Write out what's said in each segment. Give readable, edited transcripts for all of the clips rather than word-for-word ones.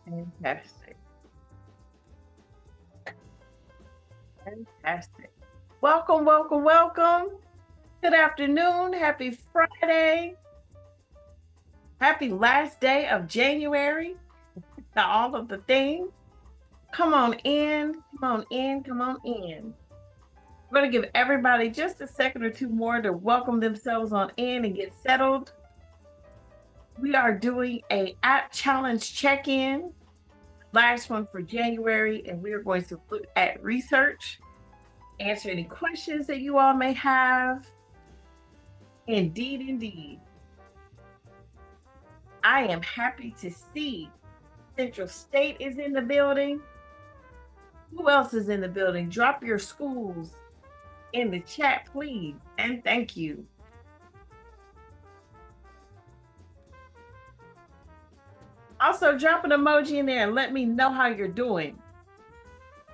Fantastic. Fantastic. Welcome, welcome, welcome. Good afternoon. Happy Friday. Happy last day of January. To all of the things. Come on in. Come on in. Come on in. We're going to give everybody just a second or two more to welcome themselves on in and get settled. We are doing a app challenge check-in. Last one for January, and we are going to look at research, answer any questions that you all may have. Indeed, indeed. I am happy to see Central State is in the building. Who else is in the building? Drop your schools in the chat, please, and thank you. Also, drop an emoji in there and let me know how you're doing.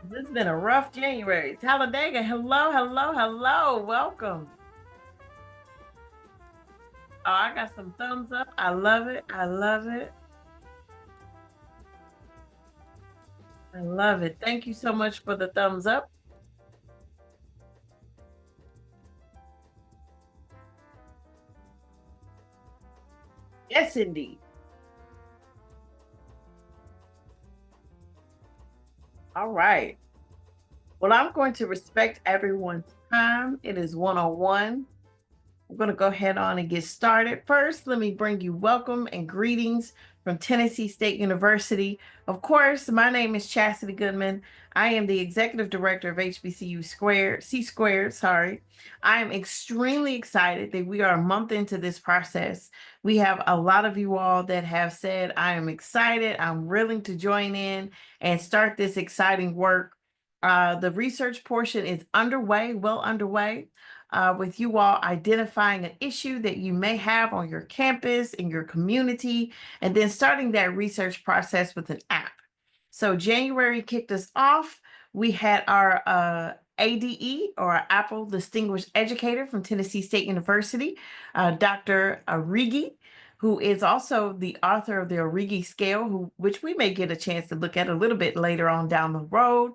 This has been a rough January. Talladega, hello, hello, hello. Welcome. Oh, I got some thumbs up. I love it. I love it. I love it. Thank you so much for the thumbs up. Yes, indeed. All right. Well, I'm going to respect everyone's time. It is 1:01. I'm going to go ahead on and get started. First, let me bring you welcome and greetings from Tennessee State University. Of course, my name is Chastity Goodman. I am the Executive Director of HBCU C-Squared, sorry. I am extremely excited that we are a month into this process. We have a lot of you all that have said, I am excited, I'm willing to join in and start this exciting work. The research portion is underway, well underway. With you all identifying an issue that you may have on your campus, in your community, and then starting that research process with an app. So January kicked us off. We had our ADE, or Apple Distinguished Educator from Tennessee State University, Dr. Arrighi, who is also the author of the Arrighi Scale, which we may get a chance to look at a little bit later on down the road.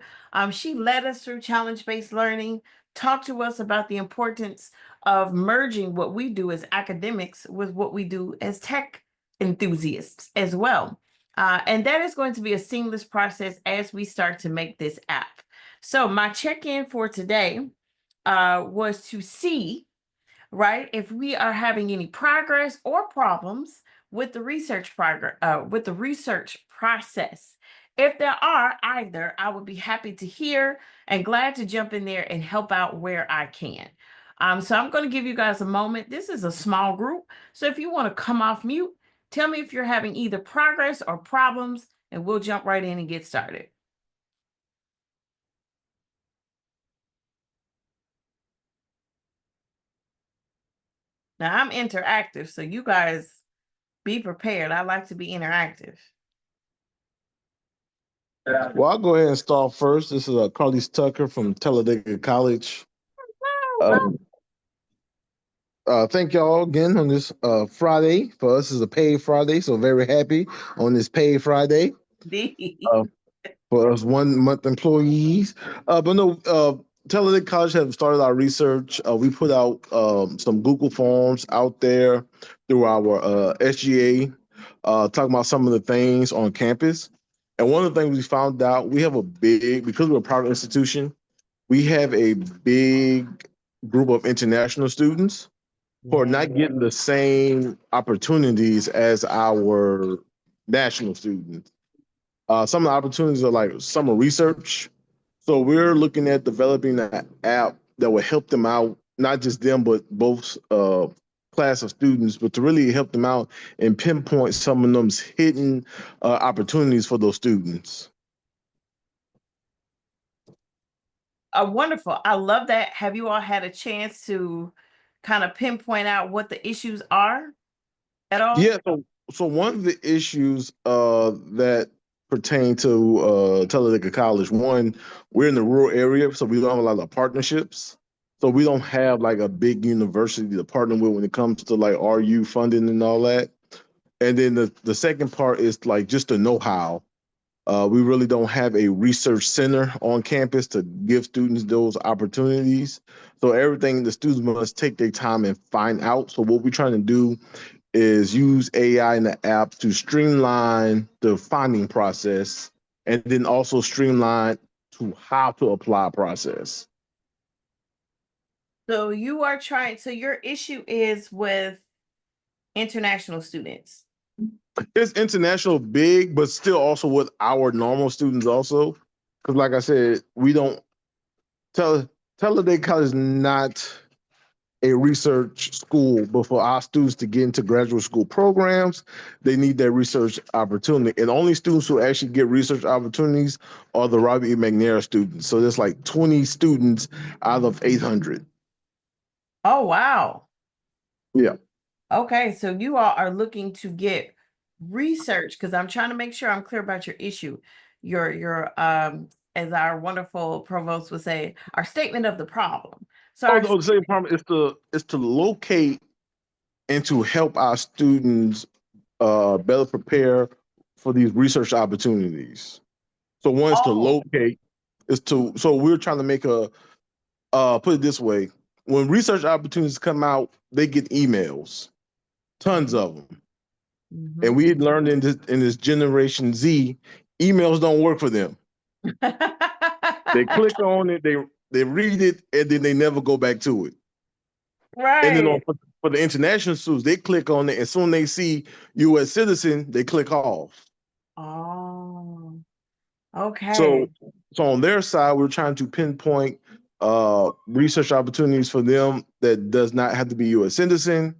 She led us through challenge-based learning, talk to us about the importance of merging what we do as academics with what we do as tech enthusiasts as well. And that is going to be a seamless process as we start to make this app. So my check-in for today was to see, right, if we are having any progress or problems with the research process. If there are either, I would be happy to hear and glad to jump in there and help out where I can. So I'm going to give you guys a moment. This is a small group. So if you want to come off mute, tell me if you're having either progress or problems, and we'll jump right in and get started. Now I'm interactive, so you guys be prepared. I like to be interactive. Well, I'll go ahead and start first. This is Carlos Tucker from Talladega College. Thank y'all again on this Friday. For us, is a paid Friday, so very happy on this paid Friday. For us 1 month employees. But no, Talladega College have started our research. We put out some Google Forms out there through our SGA, talking about some of the things on campus. And one of the things we found out, we have because we're a private institution, we have a big group of international students who are not getting the same opportunities as our national students. Some of the opportunities are like summer research. So we're looking at developing an app that will help them out, not just them, but both class of students, but to really help them out and pinpoint some of those hidden opportunities for those students. Wonderful. I love that. Have you all had a chance to kind of pinpoint out what the issues are at all? Yeah. So one of the issues that pertain to Talladega College, one, we're in the rural area, so we don't have a lot of partnerships. So we don't have like a big university to partner with when it comes to like RU funding and all that. And then the second part is like just the know-how. We really don't have a research center on campus to give students those opportunities. So everything the students must take their time and find out. So what we're trying to do is use AI in the app to streamline the finding process and then also streamline to how to apply process. So you are trying, so your issue is with international students. It's international big, but still also with our normal students also. Because like I said, we don't Talladega College is not a research school, but for our students to get into graduate school programs, they need that research opportunity. And only students who actually get research opportunities are the Robert E. McNair students. So there's like 20 students out of 800. Oh, wow. Yeah. Okay, so you all are looking to get research, because I'm trying to make sure I'm clear about your issue. Your as our wonderful provost would say, our statement of the problem. So Oh, the same problem is to locate and to help our students better prepare for these research opportunities. So one is to locate, is to so we're trying to make a put it this way: when research opportunities come out, they get emails, tons of them, and we learned in this Generation Z, emails don't work for them. They click on it, they read it, and then they never go back to it. And then Right. for the international students, they click on it, and soon they see U.S. citizen, they click off. Oh, So, okay. so on their side, we're trying to pinpoint research opportunities for them that does not have to be U.S. citizen,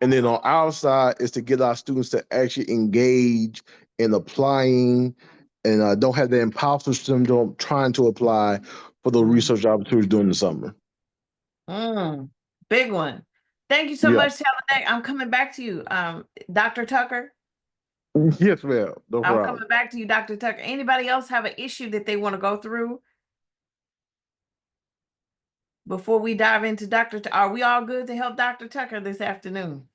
and then on our side is to get our students to actually engage in applying, and don't have the imposter syndrome trying to apply for the research opportunities during the summer. Big one. Thank you so Yeah. much, Talladega. I'm coming back to you, Dr. Tucker. Yes, ma'am. No I'm problem. coming back to you, Dr. Tucker. Anybody else have an issue that they want to go through before we dive into Dr. Are we all good to help Dr. Tucker this afternoon?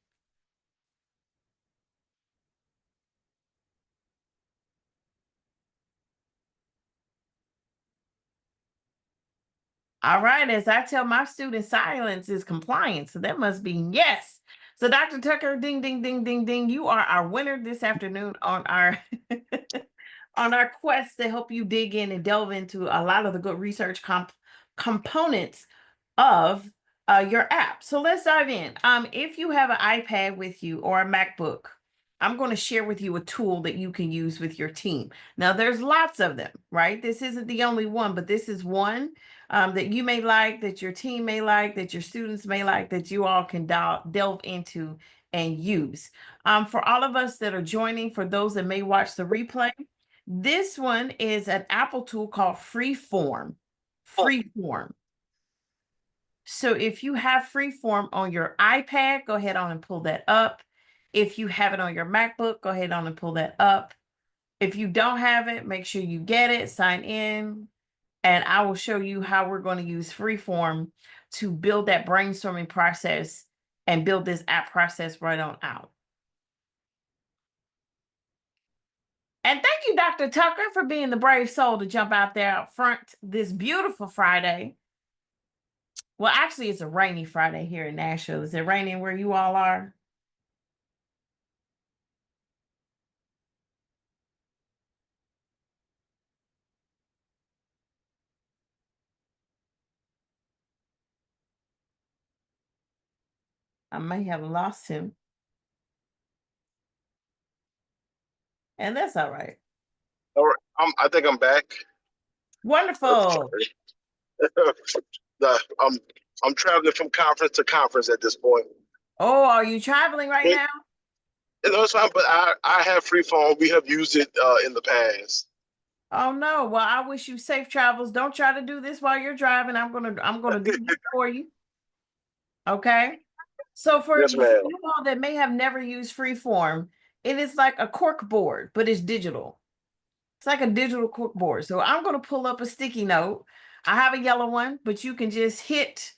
All right, as I tell my students, silence is compliance. So that must be yes. So Dr. Tucker, ding, ding, ding, ding, ding. You are our winner this afternoon on our on our quest to help you dig in and delve into a lot of the good research components of your app. So let's dive in. If you have an iPad with you or a MacBook, I'm going to share with you a tool that you can use with your team. Now, there's lots of them, right? This isn't the only one, but this is one that you may like, that your team may like, that your students may like, that you all can delve into and use. For all of us that are joining, for those that may watch the replay, this one is an Apple tool called Freeform. Freeform. So if you have Freeform on your iPad, go ahead on and pull that up. If you have it on your MacBook, go ahead on and pull that up. If you don't have it, make sure you get it, sign in, and I will show you how we're going to use Freeform to build that brainstorming process and build this app process right on out. And thank you, Dr. Tucker, for being the brave soul to jump out there out front this beautiful Friday. Well, actually, it's a rainy Friday here in Nashville. Is it raining where you all are? I may have lost him. And that's all right. All right. I think I'm back. Wonderful. I'm traveling from conference to conference at this point. Oh, are you traveling right now? No, it's fine, but I have free phone. We have used it in the past. Oh no. Well, I wish you safe travels. Don't try to do this while you're driving. I'm gonna do this for you. Okay. So for Yes, you, for ma'am. you all that may have never used Freeform, it is like a cork board, but it's digital. It's like a digital cork board. So I'm going to pull up a sticky note. I have a yellow one, but you can just hit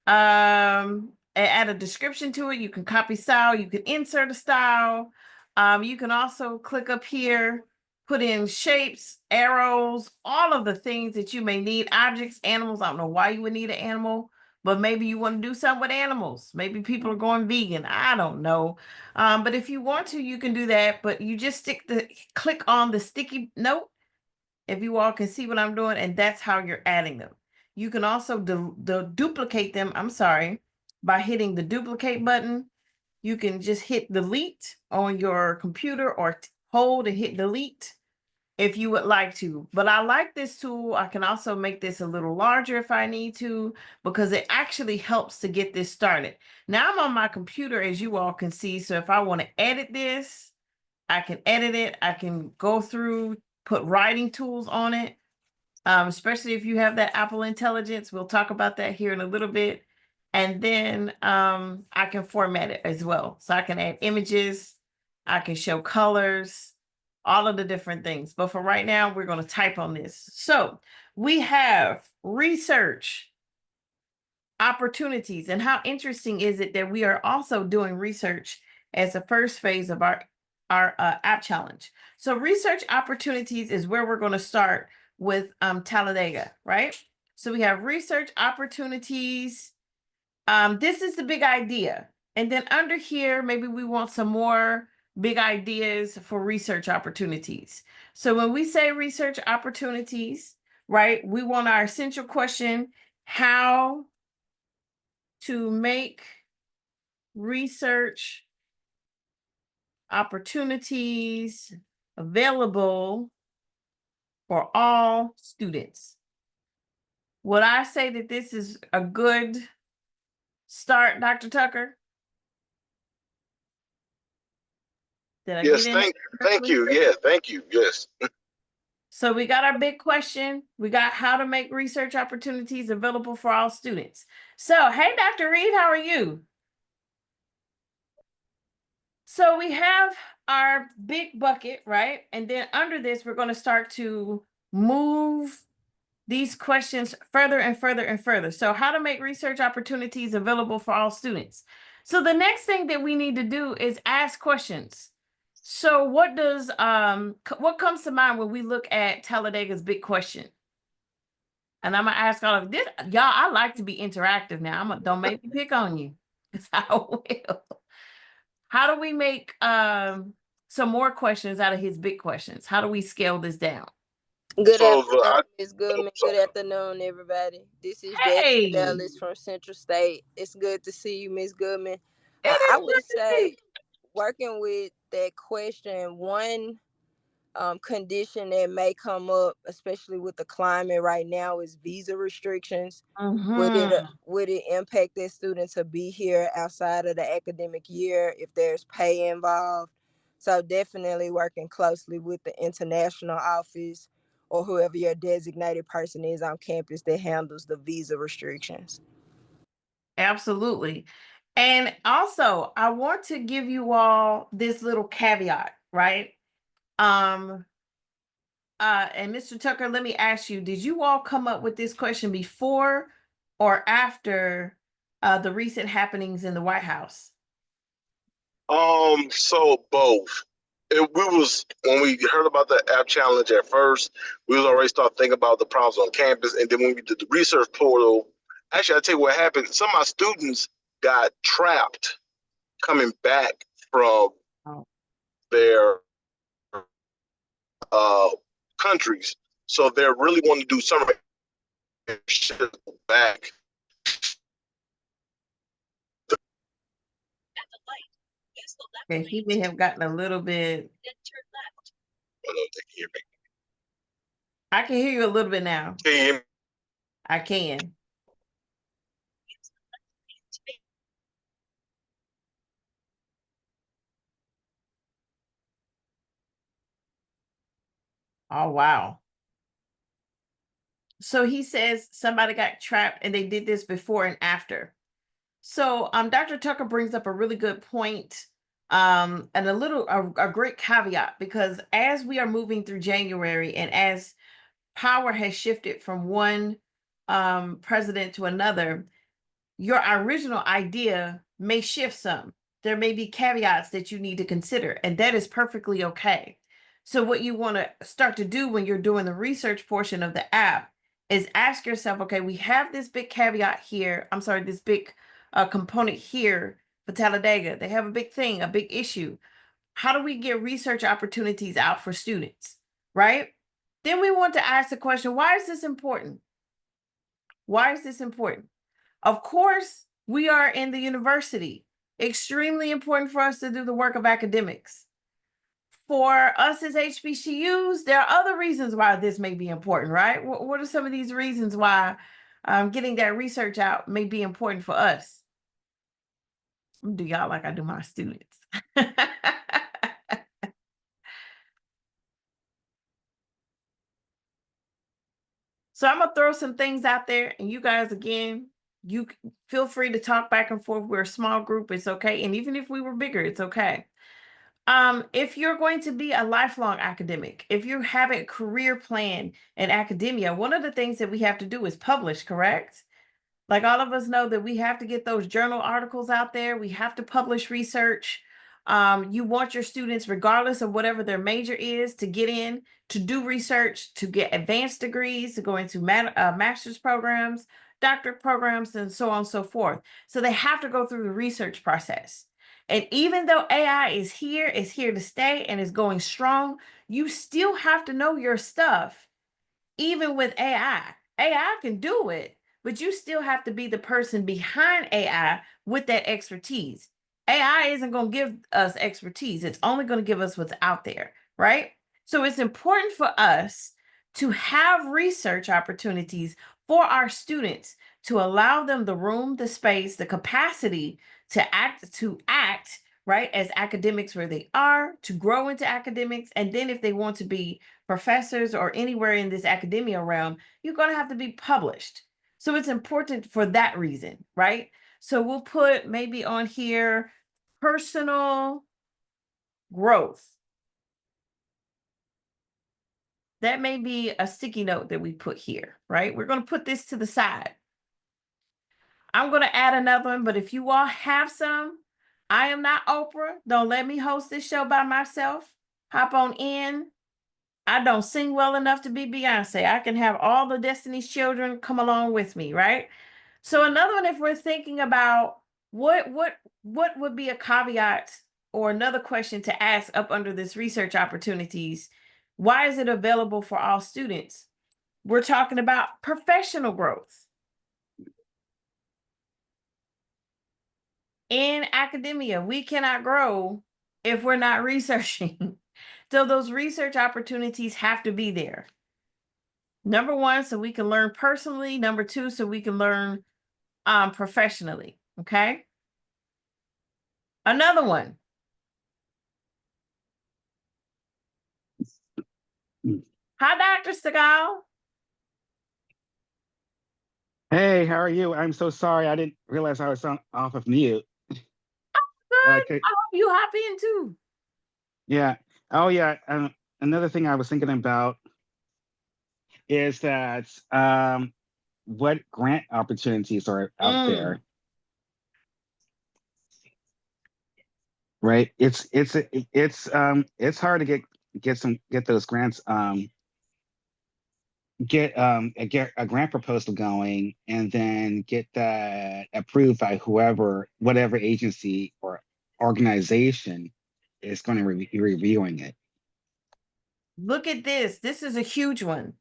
add a description to it. You can copy style. You can insert a style. You can also click up here, put in shapes, arrows, all of the things that you may need, objects, animals. I don't know why you would need an animal, but maybe you want to do something with animals. Maybe people are going vegan. I don't know. But if you want to, you can do that. But you just click on the sticky note, if you all can see what I'm doing, and that's how you're adding them. You can also duplicate them, I'm sorry, by hitting the duplicate button. You can just hit delete on your computer or hold and hit delete if you would like to. But I like this tool. I can also make this a little larger if I need to, because it actually helps to get this started. Now I'm on my computer, as you all can see. So if I want to edit this, I can edit it. I can go through, put writing tools on it, especially if you have that Apple Intelligence. We'll talk about that here in a little bit. And then I can format it as well. So I can add images, I can show colors, all of the different things. But for right now, we're going to type on this. So we have research opportunities. And how interesting is it that we are also doing research as the first phase of our app challenge. So research opportunities is where we're going to start with Talladega, right? So we have research opportunities. This is the big idea. And then under here, maybe we want some more big ideas for research opportunities. So when we say research opportunities, right, we want our essential question, how to make research opportunities available for all students. Would I say that this is a good start, Dr. Tucker? Did I Yes, get in? thank you. Yeah, thank you. Yes. So we got our big question. We got how to make research opportunities available for all students. So, hey, Dr. Reed, how are you? So we have our big bucket, right? And then under this, we're going to start to move these questions further and further and further. So how to make research opportunities available for all students. So the next thing that we need to do is ask questions. So what what comes to mind when we look at Talladega's big question? And I'm gonna ask all of this, y'all. I like to be interactive now. Don't make me pick on you, because I will. How do we make some more questions out of his big questions? How do we scale this down? Good afternoon, Ms. Goodman. Good afternoon, everybody. This is Hey, Dallas from Central State. It's good to see you, Ms. Goodman. it I is would good to say, see. working with that question, one condition that may come up, especially with the climate right now, is visa restrictions. Would it impact that student to be here outside of the academic year if there's pay involved? So definitely working closely with the international office or whoever your designated person is on campus that handles the visa restrictions. Absolutely. And also, I want to give you all this little caveat, right? And Mr. Tucker, let me ask you, did you all come up with this question before or after the recent happenings in the White House? So both. When we heard about the app challenge at first, we was already start thinking about the problems on campus, and then when we did the research portal, actually, I'll tell you what happened. Some of my students got trapped coming back from their countries, so they're really wanting to do summer back. Okay, he may have gotten a little bit. I can hear you a little bit now. Can you hear me? I can. Oh, wow. So he says somebody got trapped and they did this before and after. So Dr. Tucker brings up a really good point, and a great caveat, because as we are moving through January and as power has shifted from one president to another, your original idea may shift some. There may be caveats that you need to consider, and that is perfectly okay. So what you want to start to do when you're doing the research portion of the app is ask yourself, okay, we have this big caveat here. I'm sorry, this big component here for Talladega. They have a big thing, a big issue. How do we get research opportunities out for students, right? Then we want to ask the question, why is this important? Why is this important? Of course, we are in the university. Extremely important for us to do the work of academics. For us as HBCUs, there are other reasons why this may be important, right? What are some of these reasons why getting that research out may be important for us? Do y'all like I do my students? So I'm gonna throw some things out there, and you guys, again, you feel free to talk back and forth. We're a small group, it's okay. And even if we were bigger, it's okay. If you're going to be a lifelong academic, if you have a career plan in academia, one of the things that we have to do is publish, correct? Like all of us know that we have to get those journal articles out there. We have to publish research. You want your students, regardless of whatever their major is, to get in, to do research, to get advanced degrees, to go into master's programs, doctorate programs, and so on and so forth. So they have to go through the research process. And even though AI is here to stay, and is going strong, you still have to know your stuff, even with AI. AI can do it, but you still have to be the person behind AI with that expertise. AI isn't going to give us expertise. It's only going to give us what's out there, right? So it's important for us to have research opportunities for our students, to allow them the room, the space, the capacity to act right as academics where they are, to grow into academics. And then if they want to be professors or anywhere in this academia realm, you're going to have to be published. So it's important for that reason, right? So we'll put maybe on here personal growth. That may be a sticky note that we put here, right? We're going to put this to the side. I'm going to add another one, but if you all have some, I am not Oprah. Don't let me host this show by myself. Hop on in. I don't sing well enough to be Beyonce. I can have all the Destiny's Children come along with me, right? So another one, if we're thinking about what would be a caveat or another question to ask up under this research opportunities, why is it available for all students? We're talking about professional growth. In academia, we cannot grow if we're not researching. So those research opportunities have to be there. Number one, so we can learn personally. Number two, so we can learn professionally. Okay. Another one. Hi, Dr. Segal. Hey, how are you? I'm so sorry. I didn't realize I was off of mute. Good. I hope you hop in too. Yeah. Oh, yeah. Another thing I was thinking about is that what grant opportunities are out there, right? It's hard to get those grants. Get a grant proposal going, and then get that approved by whatever agency or organization is going to be reviewing it. Look at this. This is a huge one.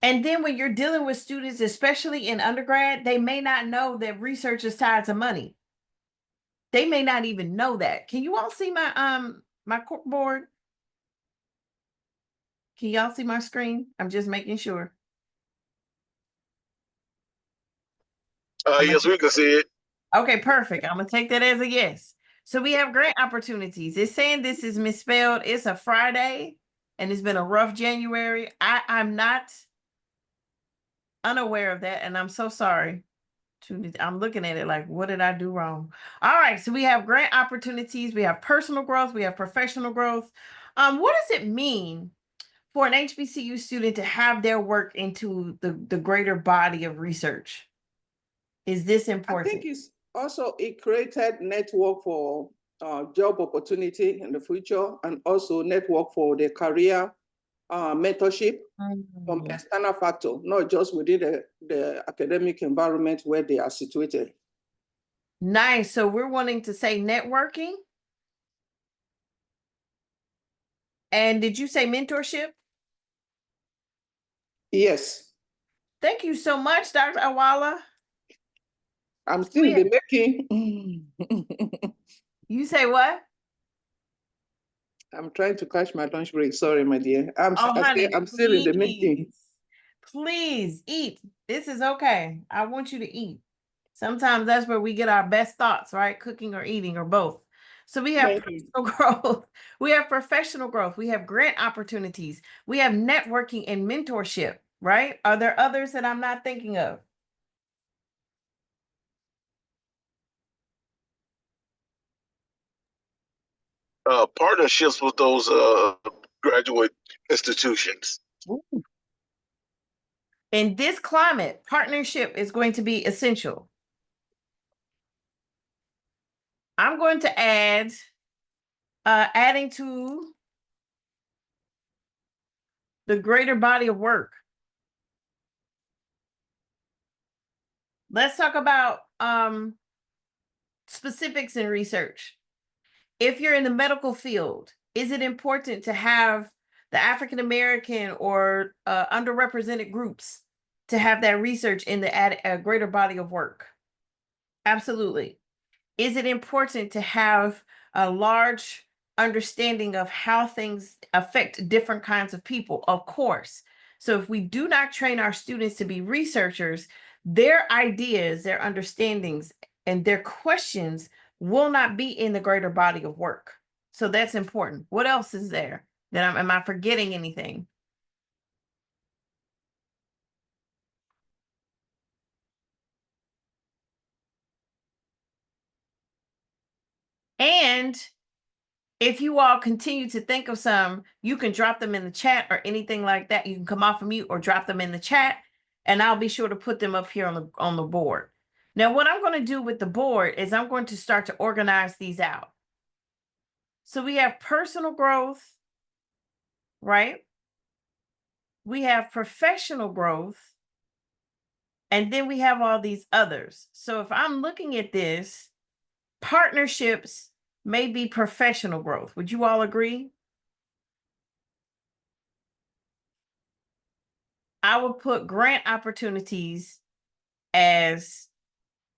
And then when you're dealing with students, especially in undergrad, they may not know that research is tied to money. They may not even know that. Can you all see my corkboard? Can y'all see my screen? I'm just making sure. Yes, we can see it. Okay, perfect. I'm gonna take that as a yes. So we have grant opportunities. It's saying this is misspelled. It's a Friday, and it's been a rough January. I'm not unaware of that, and I'm so sorry. I'm looking at it like, what did I do wrong? All right, so we have grant opportunities. We have personal growth. We have professional growth. What does it mean for an HBCU student to have their work into the greater body of research? Is this important? I think it's also it created network for job opportunity in the future, and also network for the career mentorship from external factor, not just within the academic environment where they are situated. Nice. So we're wanting to say networking. And did you say mentorship? Yes. Thank you so much, Dr. Awala. I'm still in the making. You say what? I'm trying to catch my lunch break. Sorry, my dear. I'm still in the making. Please eat. This is okay. I want you to eat. Sometimes that's where we get our best thoughts, right? Cooking or eating or both. So we have personal growth. We have professional growth. We have grant opportunities. We have networking and mentorship, right? Are there others that I'm not thinking of? Partnerships with those graduate institutions. Ooh. In this climate, partnership is going to be essential. I'm going to add, adding to the greater body of work. Let's talk about specifics in research. If you're in the medical field, is it important to have the African American or underrepresented groups to have that research in the greater body of work? Absolutely. Is it important to have a large understanding of how things affect different kinds of people? Of course. So if we do not train our students to be researchers, their ideas, their understandings, and their questions will not be in the greater body of work. So that's important. What else is there? Am I forgetting anything? And if you all continue to think of some, you can drop them in the chat or anything like that. You can come off of mute or drop them in the chat, and I'll be sure to put them up here on the board. Now, what I'm going to do with the board is I'm going to start to organize these out. So we have personal growth, right? We have professional growth, and then we have all these others. So if I'm looking at this, partnerships may be professional growth. Would you all agree? I would put grant opportunities as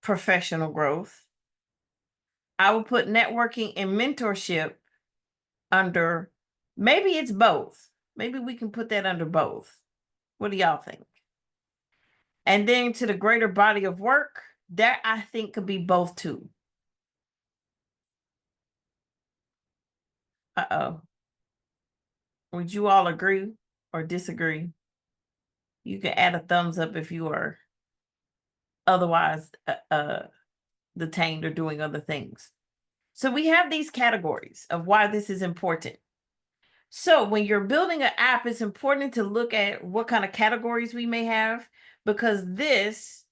professional growth. I would put networking and mentorship under, maybe it's both. Maybe we can put that under both. What do y'all think? And then to the greater body of work, that I think could be both too. Uh-oh. Would you all agree or disagree? You can add a thumbs up if you are otherwise detained or doing other things. So we have these categories of why this is important. So when you're building an app, it's important to look at what kind of categories we may have, because this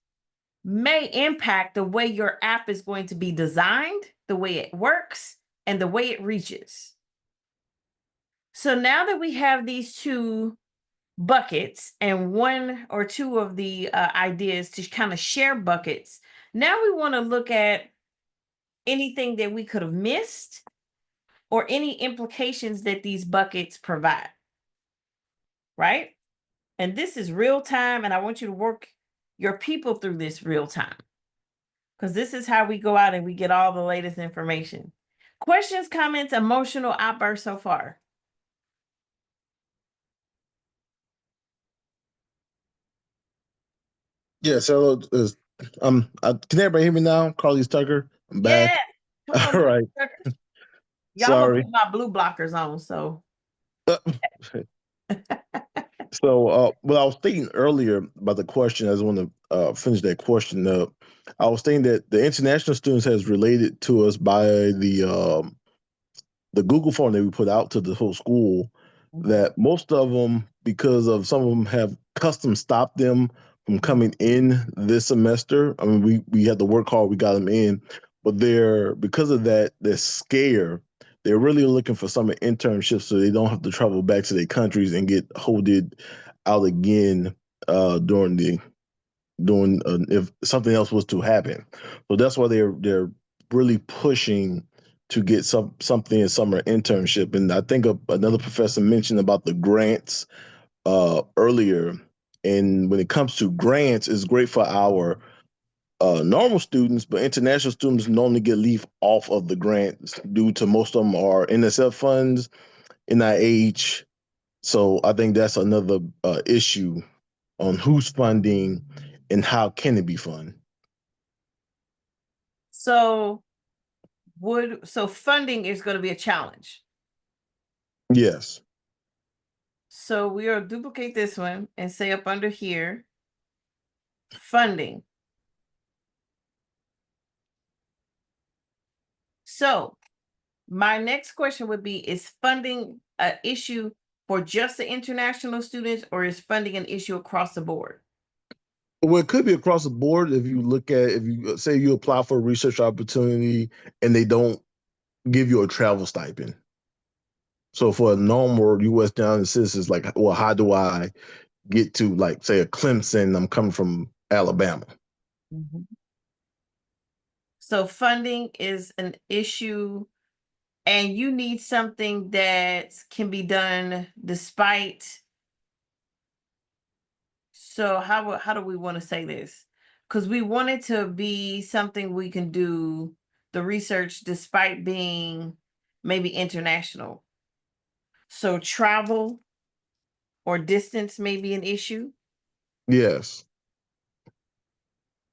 may impact the way your app is going to be designed, the way it works, and the way it reaches. So now that we have these two buckets and one or two of the ideas to kind of share buckets, now we want to look at anything that we could have missed or any implications that these buckets provide, right? And this is real time, and I want you to work your people through this real time, because this is how we go out and we get all the latest information. Questions, comments, emotional outbursts so far? Yes, hello. Can everybody hear me now? Carly's Tucker. I'm back. Yeah. All right. Y'all Sorry. put my blue blockers on, so. So, what I was thinking earlier about the question, I just want to finish that question up. I was thinking that the international students has related to us by the Google form that we put out to the whole school. That most of them, because of some of them have custom stopped them from coming in this semester. I mean, we had to work hard, we got them in, but because of that, they're scared. They're really looking for summer internships so they don't have to travel back to their countries and get holded out again during if something else was to happen. So that's why they're really pushing to get something in summer internship. And I think another professor mentioned about the grants earlier. And when it comes to grants, it's great for our normal students, but international students normally get leave off of the grants due to most of them are NSF funds, NIH. So I think that's another issue on who's funding and how can it be funded. So funding is going to be a challenge. Yes. So we will duplicate this one and say up under here, funding. So my next question would be, is funding an issue for just the international students, or is funding an issue across the board? Well, it could be across the board if you say you apply for a research opportunity and they don't give you a travel stipend. So for a normal U.S. down citizens, like, well, how do I get to, like, say, a Clemson? I'm coming from Alabama. Mm-hmm. So funding is an issue, and you need something that can be done despite. So how do we want to say this? Because we want it to be something we can do the research despite being maybe international. So travel or distance may be an issue. Yes.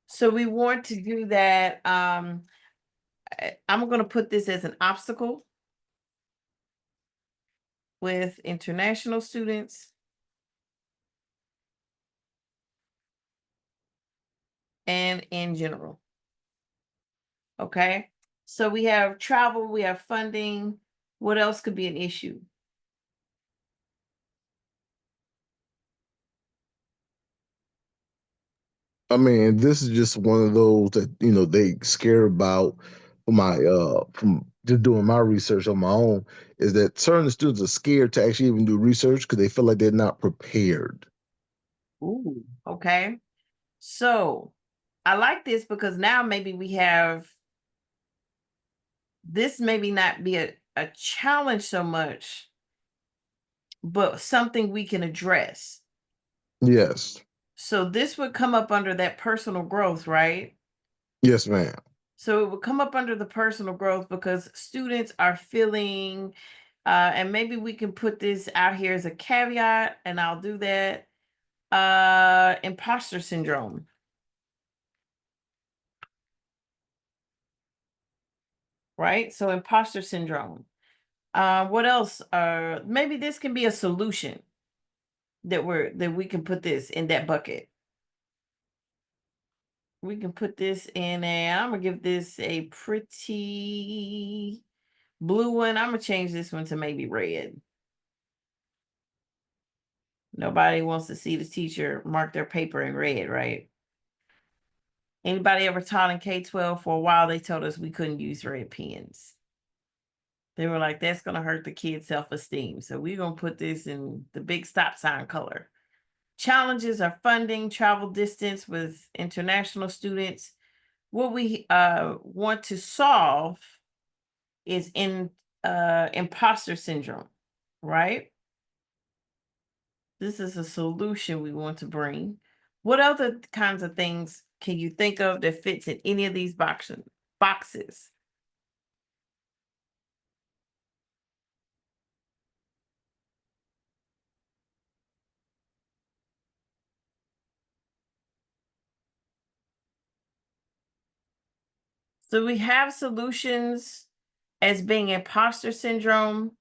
So we want to do that. I'm going to put this as an obstacle with international students and in general. Okay. So we have travel, we have funding. What else could be an issue? I mean, this is just one of those that, they scare about from just doing my research on my own, is that certain students are scared to actually even do research because they feel like they're not prepared. Ooh, okay. So I like this because now maybe we have this, maybe not be a challenge so much, but something we can address. Yes. So this would come up under that personal growth, right? Yes, ma'am. So it would come up under the personal growth because students are feeling, and maybe we can put this out here as a caveat, and I'll do that, imposter syndrome. Right? So imposter syndrome. What else? Maybe this can be a solution that we can put this in that bucket. We can put this in I'm gonna give this a pretty blue one. I'm gonna change this one to maybe red. Nobody wants to see the teacher mark their paper in red, right? Anybody ever taught in K-12? For a while, they told us we couldn't use red pens. They were like, that's going to hurt the kids' self-esteem. So we're going to put this in the big stop sign color. Challenges are funding, travel distance with international students. What we want to solve is imposter syndrome, right? This is a solution we want to bring. What other kinds of things can you think of that fits in any of these boxes? So we have solutions as being imposter syndrome.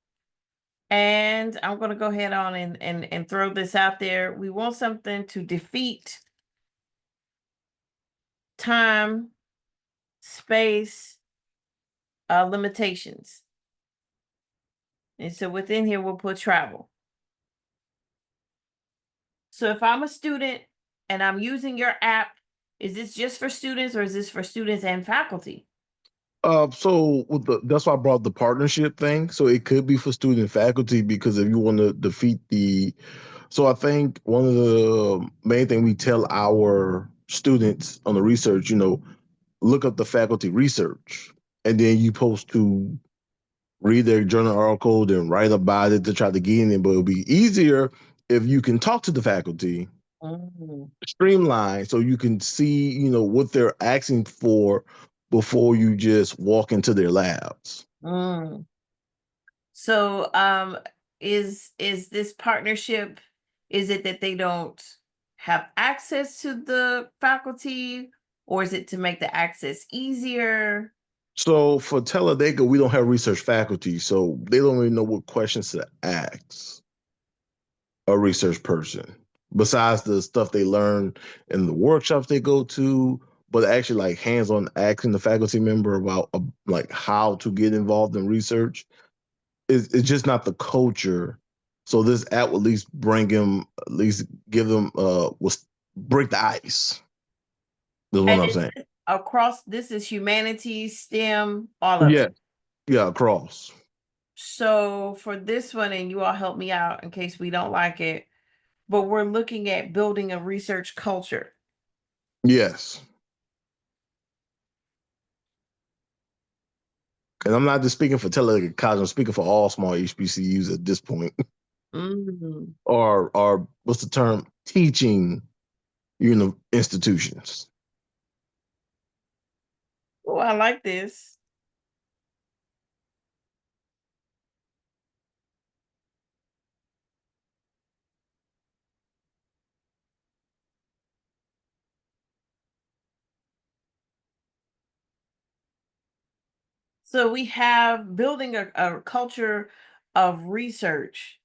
And I'm going to go ahead on and throw this out there. We want something to defeat time, space, limitations. And so within here, we'll put travel. So if I'm a student and I'm using your app, is this just for students or is this for students and faculty? So with that's why I brought the partnership thing. So it could be for student and faculty because if you want to defeat the, so I think one of the main thing we tell our students on the research, look up the faculty research, and then you supposed to read their journal article, then write about it to try to get in it. But it'll be easier if you can talk to the faculty, streamline, so you can see, what they're asking for before you just walk into their labs. So, is this partnership? Is it that they don't have access to the faculty, or is it to make the access easier? So for Talladega, we don't have research faculty, so they don't really know what questions to ask a research person besides the stuff they learn in the workshops they go to, but actually like hands-on asking the faculty member about like how to get involved in research. It's just not the culture. So this app will at least bring them, at least give them, was break the ice. That's what I'm saying. Across, this is humanities, STEM, all of Yeah, it. yeah, across. So for this one, and you all help me out in case we don't like it, but we're looking at building a research culture. Yes. And I'm not just speaking for Talladega College, I'm speaking for all small HBCUs at this point. Or what's the term? Teaching, institutions. Oh, I like this. So we have building a culture of research,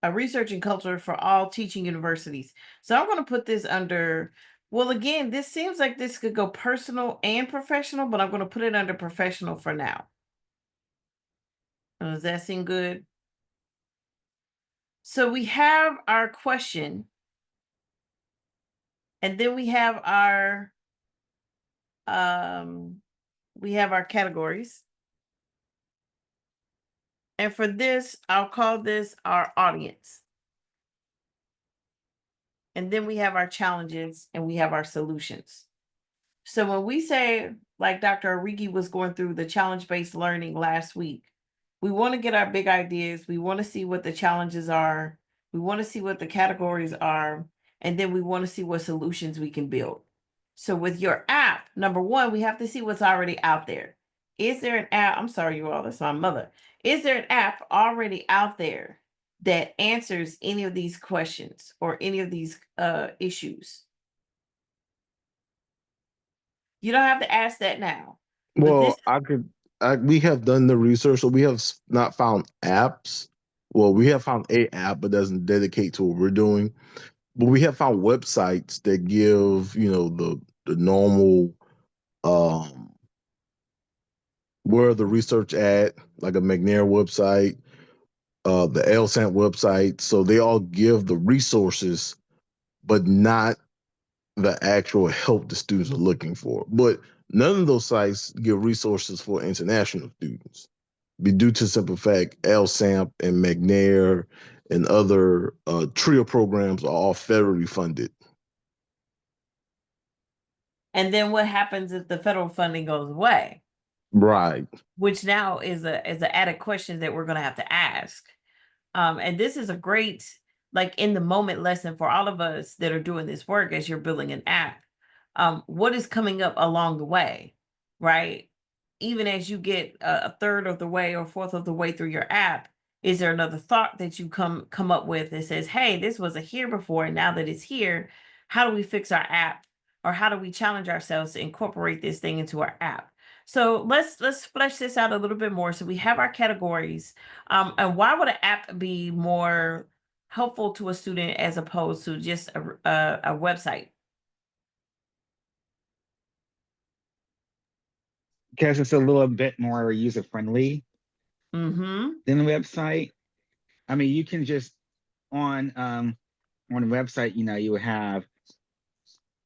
a research and culture for all teaching universities. So I'm going to put this under, well, again, this seems like this could go personal and professional, but I'm going to put it under professional for now. Does that seem good? So we have our question, and then um we have our categories. And for this, I'll call this our audience. And then we have our challenges and we have our solutions. So when we say, like Dr. Origi was going through the challenge-based learning last week, we want to get our big ideas. We want to see what the challenges are. We want to see what the categories are. And then we want to see what solutions we can build. So with your app, number one, we have to see what's already out there. Is there an app? I'm sorry, you all, that's my mother. Is there an app already out there that answers any of these questions or any of these issues? You don't have to ask that now. Well, we have done the research, so we have not found apps. Well, we have found a app, but doesn't dedicate to what we're doing. But we have found websites that give, the normal, um, where the research at, like a McNair website, the LSANT website. So they all give the resources, but not the actual help the students are looking for. But none of those sites give resources for international students. Be due to the simple fact LSAMP and McNair and other TRIO programs are all federally funded. And then what happens if the federal funding goes away? Right. Which now is an added question that we're going to have to ask. And this is a great, like, in the moment lesson for all of us that are doing this work as you're building an app. What is coming up along the way, right? Even as you get a third of the way or fourth of the way through your app, is there another thought that you come up with that says, hey, this wasn't here before, and now that it's here, how do we fix our app? Or how do we challenge ourselves to incorporate this thing into our app? So let's flesh this out a little bit more. So we have our categories. And why would an app be more helpful to a student as opposed to just a website? Because it's a little bit more user friendly than the website. I mean, you can just on the website, you have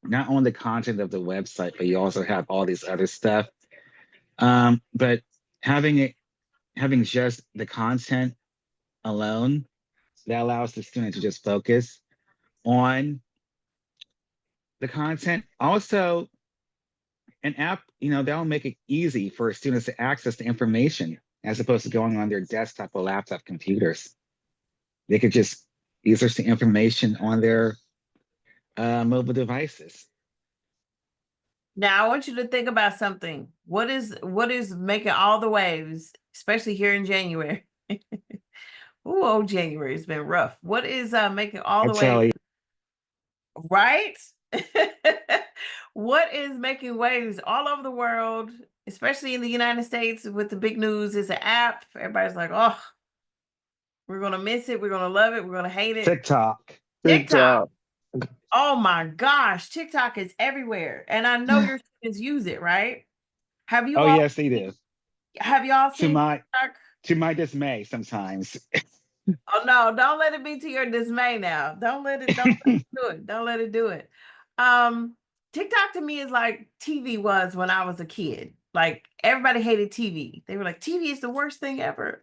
not only the content of the website, but you also have all this other stuff But having just the content alone, that allows the student to just focus on the content. Also, an app, that'll make it easy for students to access the information as opposed to going on their desktop or laptop computers. They could just easily see information on their mobile devices. Now I want you to think about something. What is making all the waves, especially here in January? Ooh, January has been rough. What is making all the waves? Right? What is making waves all over the world, especially in the United States with the big news? Is an app. Everybody's like, oh, we're gonna miss it, we're gonna love it, we're gonna hate it. TikTok. Oh my gosh, TikTok is everywhere. And I know your students use it, right? Have you yes, they do. Have y'all seen TikTok? To my dismay sometimes. Oh no, don't let it be to your dismay now. Don't let it do it. Don't let it do it. TikTok to me is like TV was when I was a kid. Like everybody hated TV. They were like, TV is the worst thing ever.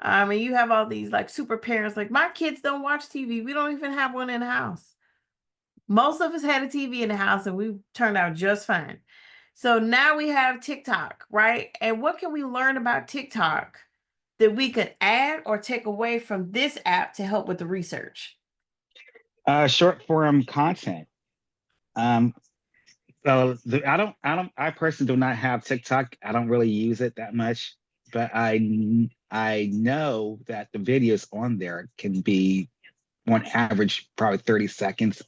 And you have all these like super parents, like my kids don't watch TV. We don't even have one in the house. Most of us had a TV in the house and we turned out just fine. So now we have TikTok, right? And what can we learn about TikTok that we could add or take away from this app to help with the research? Short form content. So I personally do not have TikTok. I don't really use it that much, but I know that the videos on there can be on average probably 30 seconds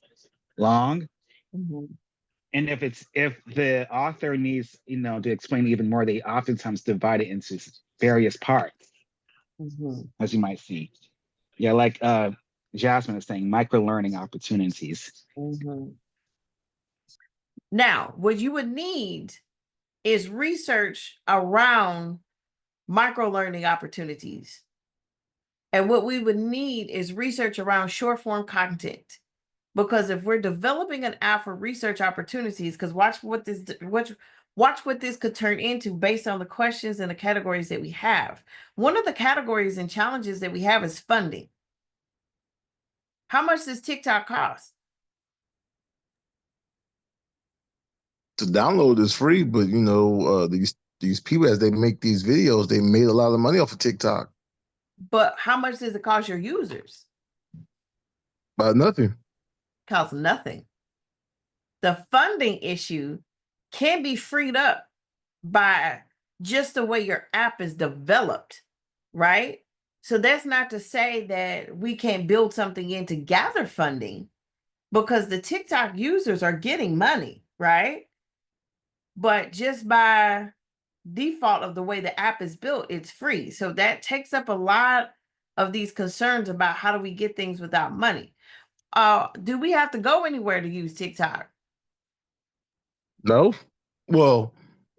long. Mm-hmm. And if the author needs, to explain even more, they oftentimes divide it into various parts, as you might see. Yeah, like Jasmine is saying, micro learning opportunities. Now, what you would need is research around micro learning opportunities. And what we would need is research around short form content. Because if we're developing an app for research opportunities, because watch what this could turn into based on the questions and the categories that we have. One of the categories and challenges that we have is funding. How much does TikTok cost? To download is free, but these people, as they make these videos, they made a lot of money off of TikTok. But how much does it cost your users? About nothing. Costs nothing. The funding issue can be freed up by just the way your app is developed, right? So that's not to say that we can't build something in to gather funding, because the TikTok users are getting money, right? But just by default of the way the app is built, it's free. So that takes up a lot of these concerns about how do we get things without money. Do we have to go anywhere to use TikTok? No. Well,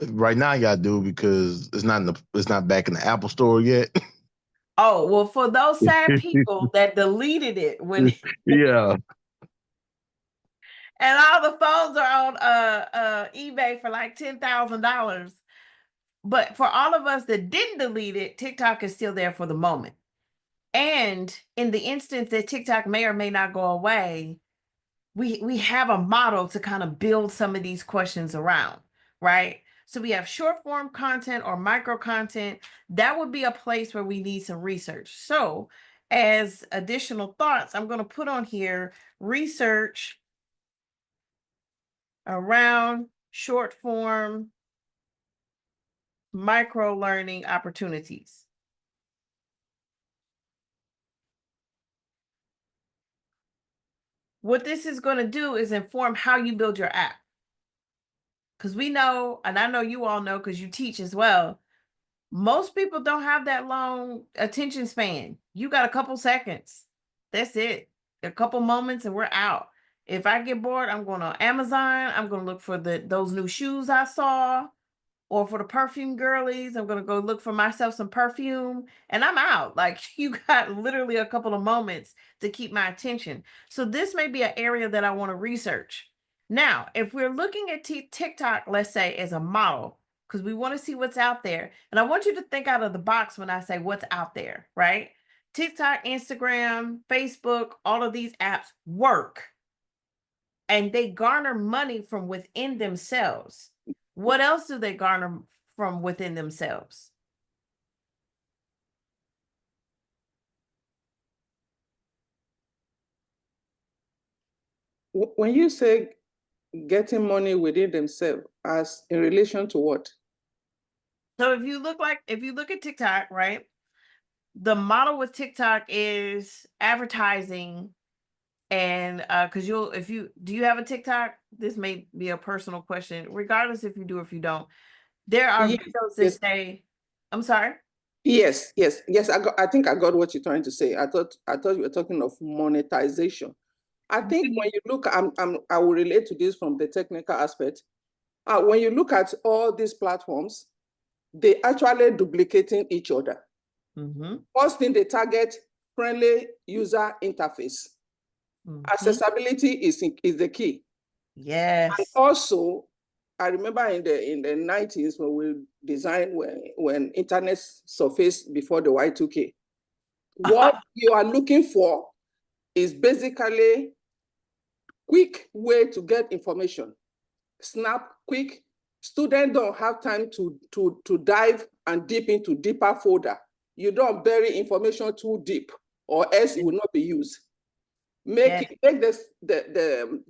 right now I gotta do, because it's not back in the Apple Store yet. Oh, well, for those sad people that deleted it when yeah. And all the phones are on eBay for like $10,000. But for all of us that didn't delete it, TikTok is still there for the moment. And in the instance that TikTok may or may not go away, we have a model to kind of build some of these questions around, right? So we have short form content or micro content. That would be a place where we need some research. So as additional thoughts, I'm going to put on here research around short form micro learning opportunities. What this is going to do is inform how you build your app. Because we know, and I know you all know because you teach as well, most people don't have that long attention span. You got a couple seconds. That's it. A couple moments and we're out. If I get bored, I'm going on Amazon. I'm going to look for those new shoes I saw. Or for the perfume girlies, I'm going to go look for myself some perfume and I'm out. Like, you got literally a couple of moments to keep my attention. So this may be an area that I want to research. Now, if we're looking at TikTok, let's say as a model, because we want to see what's out there. And I want you to think out of the box when I say what's out there, right? TikTok, Instagram, Facebook, all of these apps work, and they garner money from within themselves. What else do they garner from within themselves? When you say getting money within themselves, as in relation to what? So if you look at TikTok, right? The model with TikTok is advertising, and because do you have a TikTok? This may be a personal question, regardless if you do or if you don't. There are Yes, videos that yes. say, I'm sorry. Yes. I think I got what you're trying to say. I thought you were talking of monetization. I think when you look, I will relate to this from the technical aspect. When you look at all these platforms, they actually duplicating each other. Mm-hmm. First thing, they target friendly user interface. Mm-hmm. Accessibility is the key. Yes. And also, I remember in the 90s when we designed when internet surfaced before the Y2K. What you are looking for is basically quick way to get information. Snap, quick. Students don't have time to dive and deep into deeper folder. You don't bury information too deep, or else it will not be used. Make the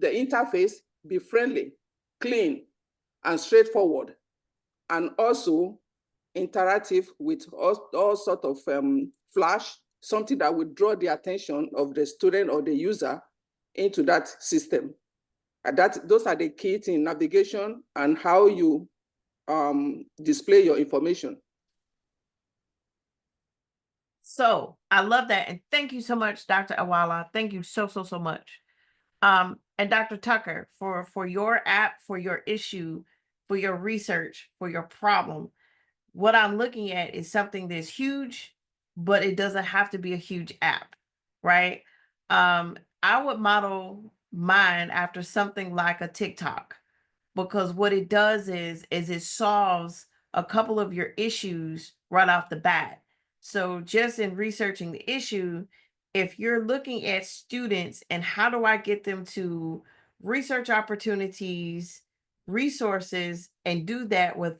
interface be friendly, clean, and straightforward, and also interactive with all sort of flash, something that would draw the attention of the student or the user into that system. And those are the keys in navigation and how you display your information. So I love that. And thank you so much, Dr. Awala. Thank you so much. And Dr. Tucker, for your app, for your issue, for your research, for your problem, what I'm looking at is something that's huge, but it doesn't have to be a huge app, right? I would model mine after something like a TikTok, because what it does is it solves a couple of your issues right off the bat. So just in researching the issue, if you're looking at students and how do I get them to research opportunities, resources, and do that with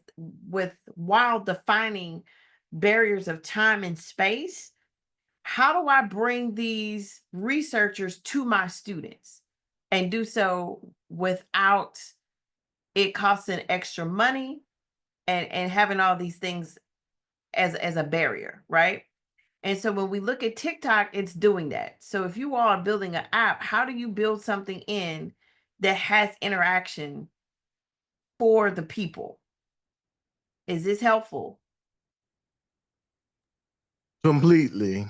while defining barriers of time and space, how do I bring these researchers to my students and do so without it costing extra money and having all these things as a barrier, right? And so when we look at TikTok, it's doing that. So if you all are building an app, how do you build something in that has interaction for the people? Is this helpful? Completely.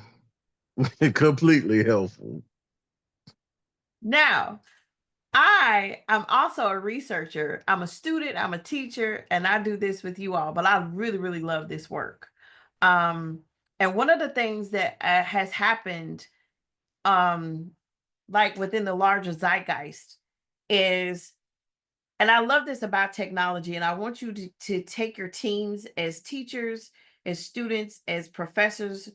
Completely helpful. Now, I'm also a researcher. I'm a student, I'm a teacher, and I do this with you all, but I really love this work. And one of the things that has happened, like within the larger zeitgeist, is, and I love this about technology, and I want you to take your teams as teachers, as students, as professors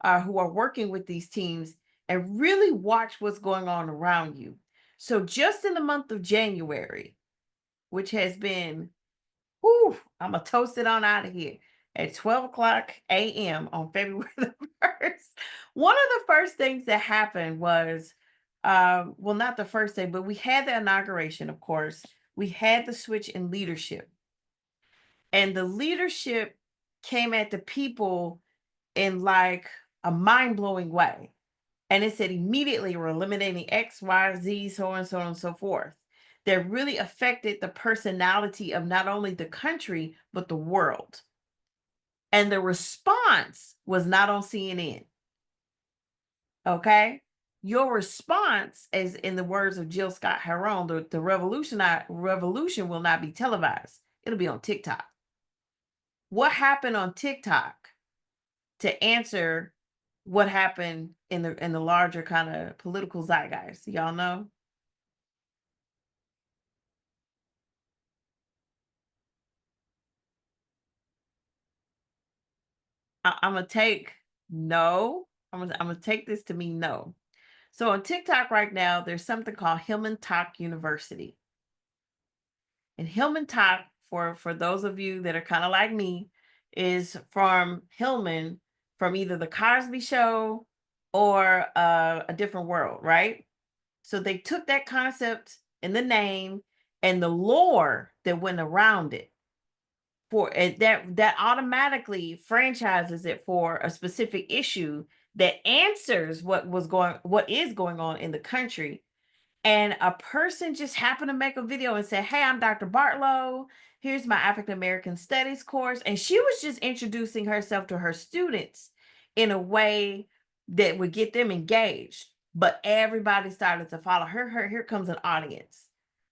who are working with these teams, and really watch what's going on around you. So just in the month of January, which has been, whew, I'm going to toast it on out of here at 12 o'clock a.m. on February the 1st. One of the first things that happened was, well, not the first day, but we had the inauguration, of course. We had the switch in leadership. And the leadership came at the people in like a mind-blowing way. And it said immediately we're eliminating X, Y, Z, so on and so forth. That really affected the personality of not only the country, but the world. And the response was not on CNN. Okay? Your response, as in the words of Jill Scott Heron, the revolution will not be televised. It'll be on TikTok. What happened on TikTok to answer what happened in the larger kind of political zeitgeist? Y'all know? I'm gonna take no. I'm gonna take this to mean no. So on TikTok right now, there's something called Hillman Talk University. And Hillman Talk, for those of you that are kind of like me, is from Hillman, from either the Cosby Show or A Different World, right? So they took that concept and the name and the lore that went around it for it, that automatically franchises it for a specific issue that answers what is going on in the country. And a person just happened to make a video and say, "Hey, I'm Dr. Bartlow. Here's my African American Studies course." And she was just introducing herself to her students in a way that would get them engaged. But everybody started to follow her. Here comes an audience.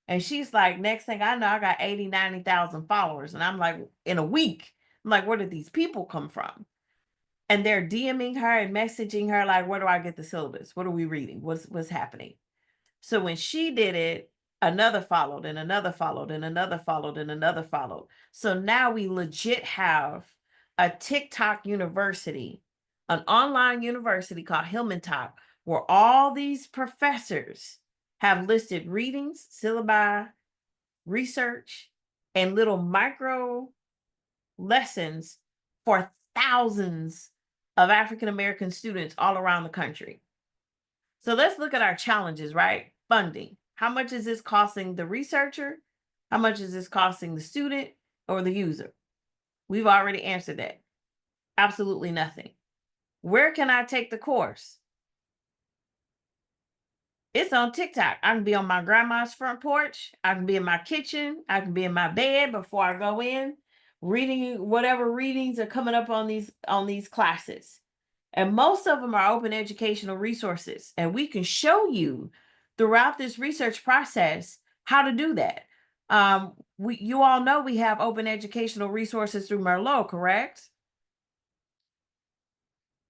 And she's like, next thing I know, I got 80, 90,000 followers. And I'm like, in a week, I'm like, where did these people come from? And they're DMing her and messaging her like, where do I get the syllabus? What are we reading? What's happening? So when she did it, another followed and another followed and another followed and another followed. So now we legit have a TikTok university, an online university called Hillman Talk, where all these professors have listed readings, syllabi, research, and little micro lessons for thousands of African American students all around the country. So let's look at our challenges, right? Funding. How much is this costing the researcher? How much is this costing the student or the user? We've already answered that. Absolutely nothing. Where can I take the course? It's on TikTok. I can be on my grandma's front porch. I can be in my kitchen. I can be in my bed before I go in, reading whatever readings are coming up on these classes. And most of them are open educational resources. And we can show you throughout this research process how to do that. You all know we have open educational resources through Merlot, correct?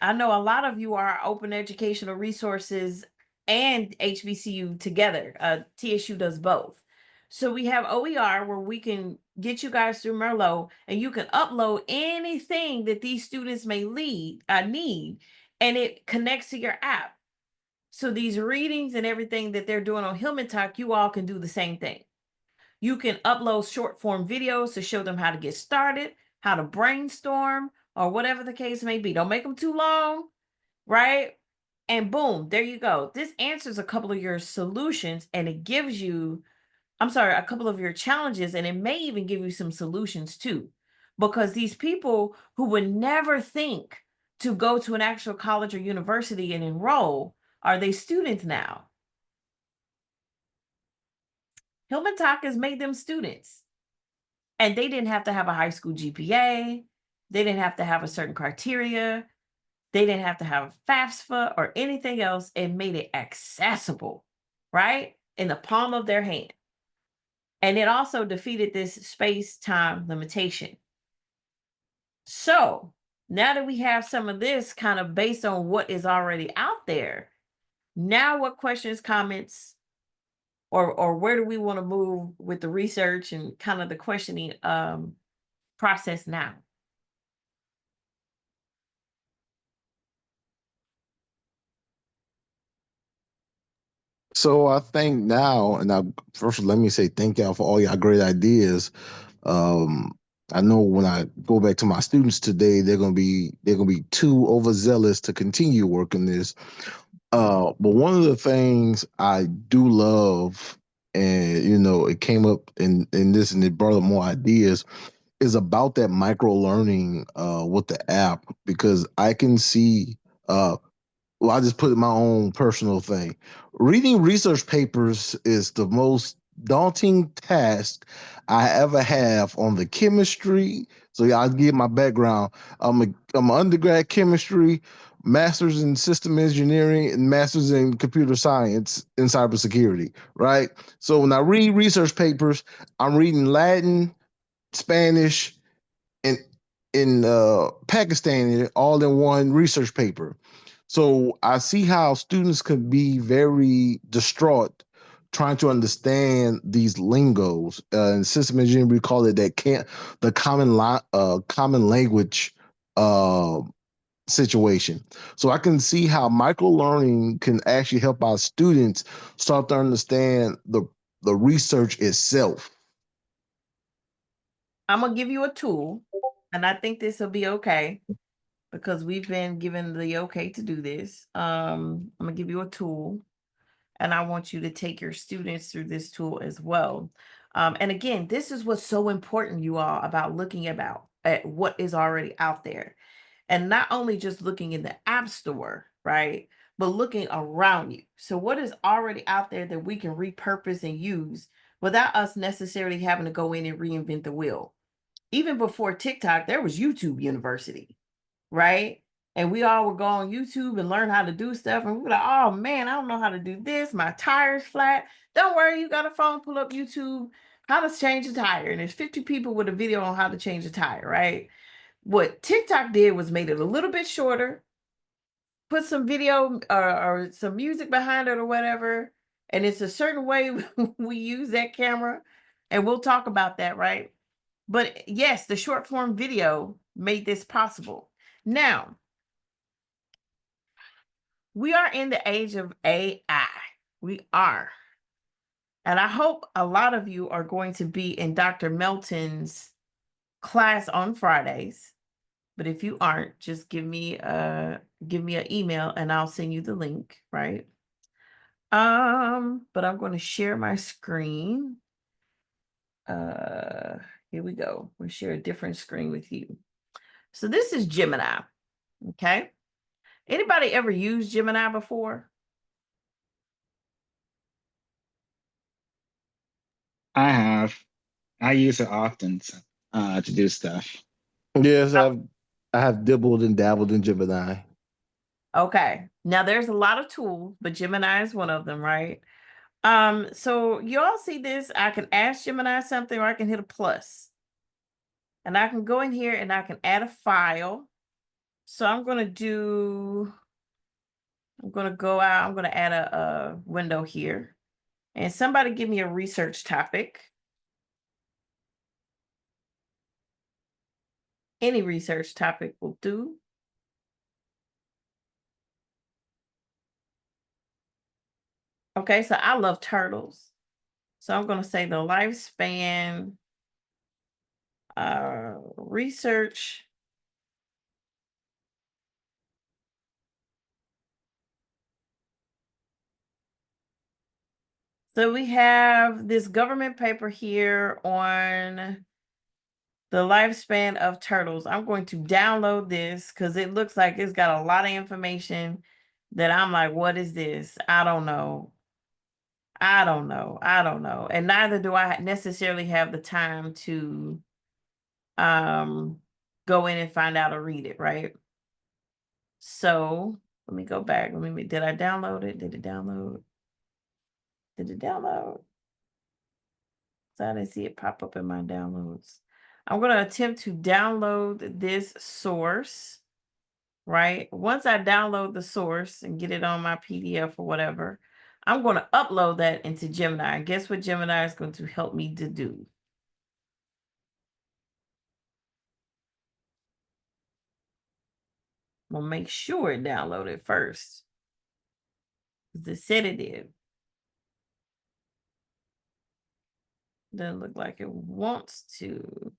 I know a lot of you are open educational resources and HBCU together. TSU does both. So we have OER where we can get you guys through Merlot and you can upload anything that these students may need and it connects to your app. So these readings and everything that they're doing on Hillman Talk, you all can do the same thing. You can upload short form videos to show them how to get started, how to brainstorm, or whatever the case may be. Don't make them too long, right? And boom, there you go. This answers a couple of your solutions and it gives you, a couple of your challenges, and it may even give you some solutions too. Because these people who would never think to go to an actual college or university and enroll, are they students now? Hillman Talk has made them students. And they didn't have to have a high school GPA. They didn't have to have a certain criteria. They didn't have to have FAFSA or anything else. It made it accessible, right? In the palm of their hand. And it also defeated this space-time limitation. So now that we have some of this kind of based on what is already out there, now what questions, comments, or where do we want to move with the research and kind of the questioning process now? So I think now, and first let me say thank y'all for all y'all great ideas. Um, I know when I go back to my students today, they're gonna be too overzealous to continue working this. But one of the things I do love, and it came up in this, and it brought up more ideas, is about that micro learning with the app, because I can see well, I just put in my own personal thing. Reading research papers is the most daunting task I ever have on the chemistry. So yeah, I'll give my background. I'm an undergrad chemistry, master's in system engineering, and master's in computer science and cybersecurity. Right. So when I read research papers, I'm reading Latin, Spanish, and in Pakistan all in one research paper. So I see how students could be very distraught trying to understand these lingos. In system engineering, we call it the common language situation. So I can see how micro learning can actually help our students start to understand the research itself. I'm gonna give you a tool, and I think this will be okay because we've been given the okay to do this. I'm gonna give you a tool, and I want you to take your students through this tool as well. And again, this is what's so important, you all, about looking at what is already out there. And not only just looking in the app store, right? But looking around you. So what is already out there that we can repurpose and use without us necessarily having to go in and reinvent the wheel? Even before TikTok, there was YouTube University, right? And we all would go on YouTube and learn how to do stuff. And we were like, oh man, I don't know how to do this. My tire's flat. Don't worry, you got a phone, pull up YouTube, how to change a tire. And there's 50 people with a video on how to change a tire, right? What TikTok did was made it a little bit shorter, put some video or some music behind it or whatever. And it's a certain way we use that camera. And we'll talk about that, right? But yes, the short form video made this possible. Now, we are in the age of AI. We are. And I hope a lot of you are going to be in Dr. Melton's class on Fridays. But if you aren't, just give me an email and I'll send you the link, right? But I'm going to share my screen. Here we go. We'll share a different screen with you. So this is Gemini. Okay. Anybody ever used Gemini before? I have. I use it often to do stuff. Yes, I have dibbled and dabbled in Gemini. Okay. Now there's a lot of tools, but Gemini is one of them, right? So you all see this. I can ask Gemini something or I can hit a plus. And I can go in here and I can add a file. So I'm going to go out. I'm going to add a window here. And somebody give me a research topic. Any research topic will do. Okay, so I love turtles. So I'm going to say the lifespan research. So we have this government paper here on the lifespan of turtles. I'm going to download this because it looks like it's got a lot of information that I'm like, what is this? I don't know. I don't know. I don't know. And neither do I necessarily have the time to go in and find out or read it, right? So let me go back. Did I download it? Did it download? Did it download? So I didn't see it pop up in my downloads. I'm going to attempt to download this source, right? Once I download the source and get it on my PDF or whatever, I'm going to upload that into Gemini. Guess what Gemini is going to help me to do? We'll make sure it downloaded first. Because it said it did. Doesn't look like it wants to.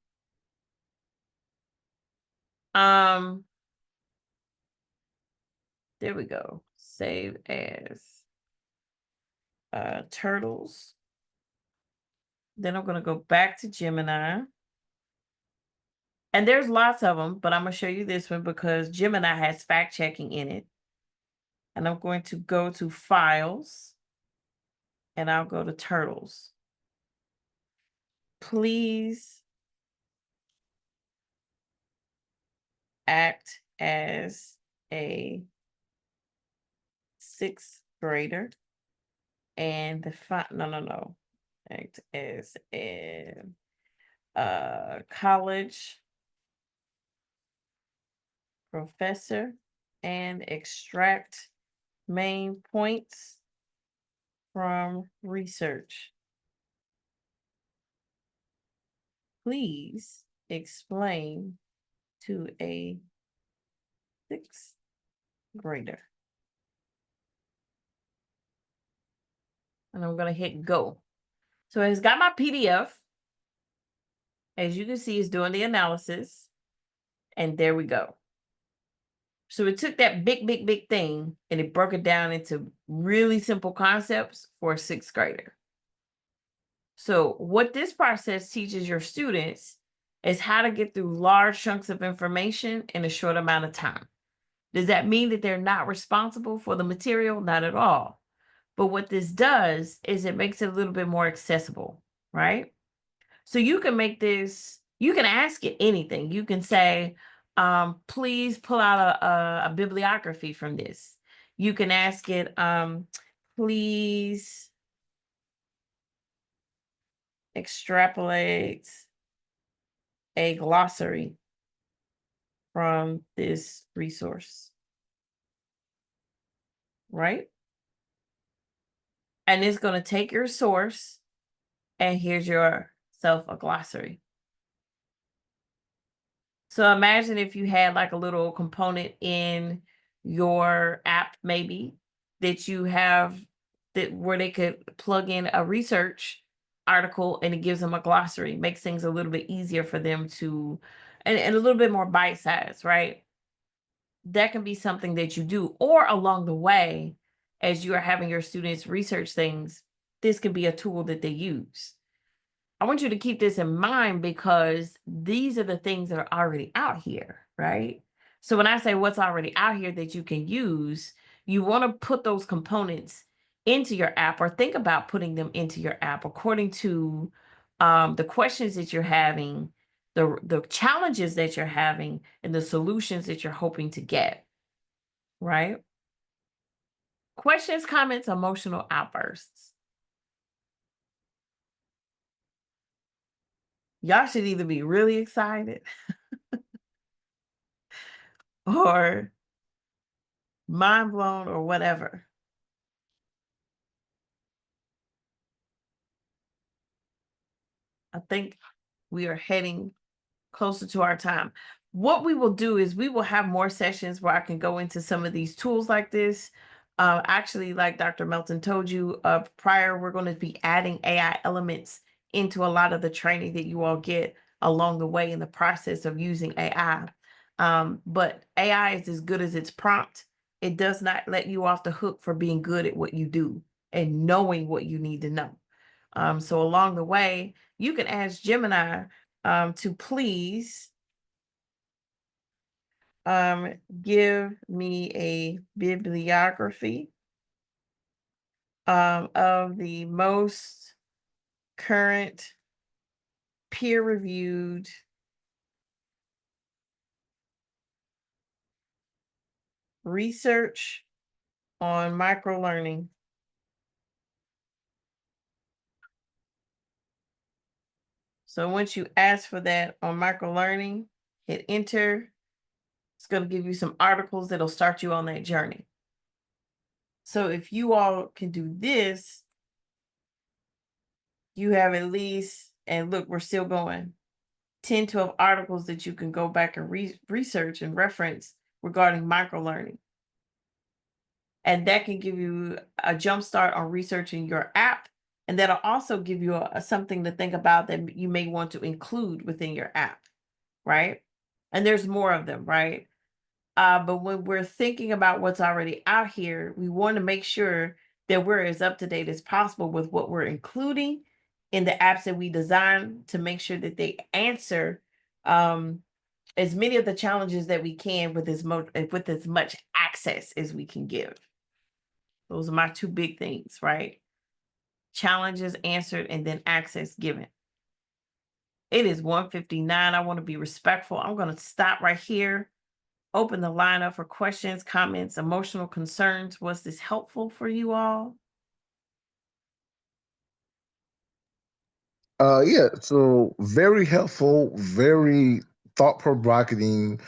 There we go. Save as turtles. Then I'm going to go back to Gemini. And there's lots of them, but I'm going to show you this one because Gemini has fact checking in it. And I'm going to go to Files. And I'll go to Turtles. Please act as a 6th grader. And the no. Act as a college professor and extract main points from research. Please explain to a Sixth grader. And I'm going to hit go. So it's got my PDF. As you can see, it's doing the analysis. And there we go. So it took that big thing and it broke it down into really simple concepts for a sixth grader. So what this process teaches your students is how to get through large chunks of information in a short amount of time. Does that mean that they're not responsible for the material? Not at all. But what this does is it makes it a little bit more accessible, right? So you can make this, you can ask it anything. You can say, please pull out a bibliography from this. You can ask it, please extrapolate a glossary from this resource, right? And it's going to take your source and here's yourself a glossary. So imagine if you had like a little component in your app, maybe that you have that where they could plug in a research article and it gives them a glossary, makes things a little bit easier for them to, and a little bit more bite size, right? That can be something that you do, or along the way, as you are having your students research things, this could be a tool that they use. I want you to keep this in mind because these are the things that are already out here, right? So when I say what's already out here that you can use, you want to put those components into your app or think about putting them into your app according to the questions that you're having, the challenges that you're having, and the solutions that you're hoping to get, right? Questions, comments, emotional outbursts. Y'all should either be really excited or mind blown or whatever. I think we are heading closer to our time. What we will do is we will have more sessions where I can go into some of these tools like this. Actually, like Dr. Melton told you prior, we're going to be adding AI elements into a lot of the training that you all get along the way in the process of using AI. But AI is as good as its prompt. It does not let you off the hook for being good at what you do and knowing what you need to know. So along the way, you can ask Gemini to please give me a bibliography of the most current peer-reviewed research on microlearning. So once you ask for that on microlearning, hit enter. It's going to give you some articles that'll start you on that journey. So if you all can do this, you have at least, and look, we're still going, 10, 12 articles that you can go back and research and reference regarding microlearning. And that can give you a jump start on researching your app. And that'll also give you something to think about that you may want to include within your app, right? And there's more of them, right? But when we're thinking about what's already out here, we want to make sure that we're as up to date as possible with what we're including in the apps that we design to make sure that they answer as many of the challenges that we can with as much access as we can give. Those are my two big things, right? Challenges answered and then access given. It is 1:59. I want to be respectful. I'm going to stop right here. Open the line up for questions, comments, emotional concerns. Was this helpful for you all? Yeah, so very helpful, very thought-provoking.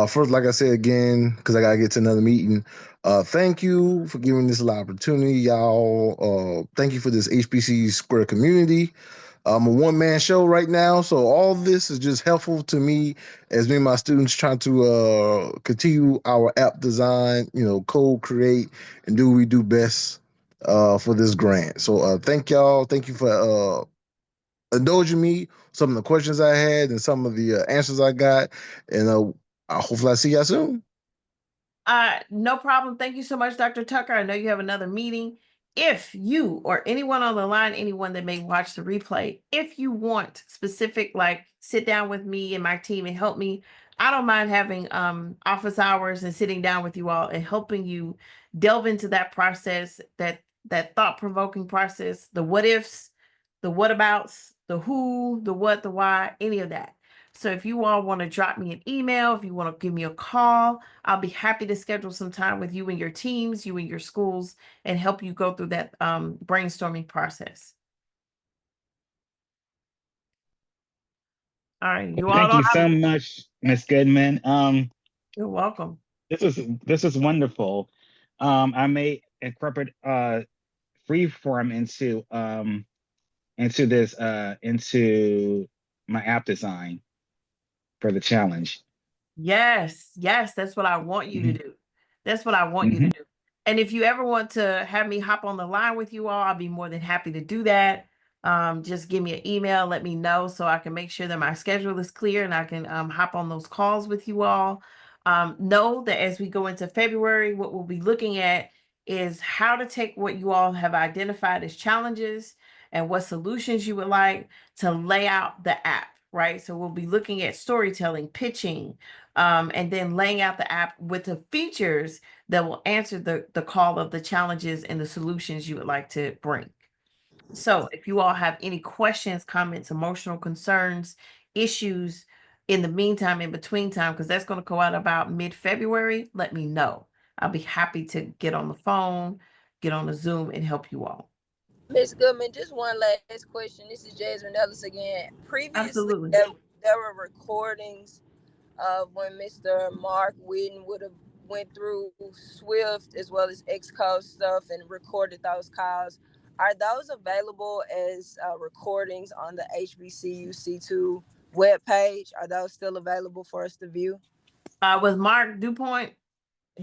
First, like I said again, because I gotta get to another meeting. Thank you for giving this opportunity, y'all. Thank you for this HBC Square community. I'm a one-man show right now, so all this is just helpful to me as me and my students trying to continue our app design, code create, and do what we do best for this grant. So thank y'all. Thank you for indulging me some of the questions I had and some of the answers I got, and hopefully I see y'all soon. No problem. Thank you so much, Dr. Tucker. I know you have another meeting. If you or anyone on the line, anyone that may watch the replay, if you want specific, like sit down with me and my team and help me, I don't mind having office hours and sitting down with you all and helping you delve into that process, that thought-provoking process, the what ifs, the what abouts, the who, the what, the why, any of that. So if you all want to drop me an email, if you want to give me a call, I'll be happy to schedule some time with you and your teams, you and your schools, and help you go through that brainstorming process. All right, you all Thank you don't so have. much, Ms. Goodman. You're welcome. This is wonderful. I may incorporate freeform into my app design for the challenge. Yes, yes, that's what I want you to do. That's what I want you to do. And if you ever want to have me hop on the line with you all, I'll be more than happy to do that. Just give me an email, let me know so I can make sure that my schedule is clear and I can hop on those calls with you all. Know that as we go into February, what we'll be looking at is how to take what you all have identified as challenges and what solutions you would like to lay out the app, right? So we'll be looking at storytelling, pitching, and then laying out the app with the features that will answer the call of the challenges and the solutions you would like to bring. So if you all have any questions, comments, emotional concerns, issues in the meantime, in between time, because that's going to go out about mid-February, let me know. I'll be happy to get on the phone, get on the Zoom, and help you all. Ms. Goodman, just one last question. This is Jasmine Ellis again. Previously, Absolutely. there were recordings of when Mr. Mark Whitten would have went through Swift as well as Xcode stuff and recorded those calls. Are those available as recordings on the HBCU C2 webpage? Are those still available for us to view? With Mark DuPont?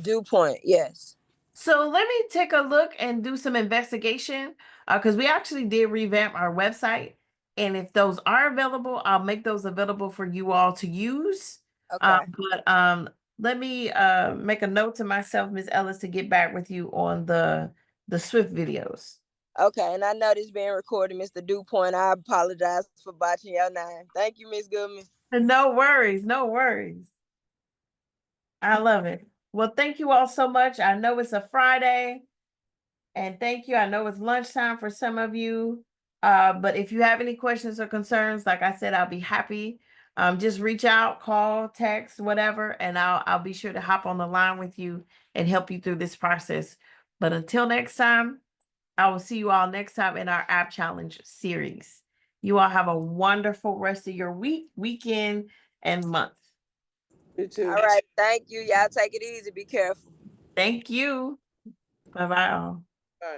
DuPont, yes. So let me take a look and do some investigation because we actually did revamp our website. And if those are available, I'll make those available for you all to use. Okay. But let me make a note to myself, Ms. Ellis, to get back with you on the Swift videos. Okay, and I know this being recorded, Mr. DuPont. I apologize for botching your name. Thank you, Ms. Goodman. No worries, no worries. I love it. Well, thank you all so much. I know it's a Friday. And thank you. I know it's lunchtime for some of you. But if you have any questions or concerns, like I said, I'll be happy. Just reach out, call, text, whatever, and I'll be sure to hop on the line with you and help you through this process. But until next time, I will see you all next time in our App Challenge series. You all have a wonderful rest of your week, weekend, and month. You too. All right. Thank you. Y'all take it easy. Be careful. Thank you. Bye-bye all. Bye.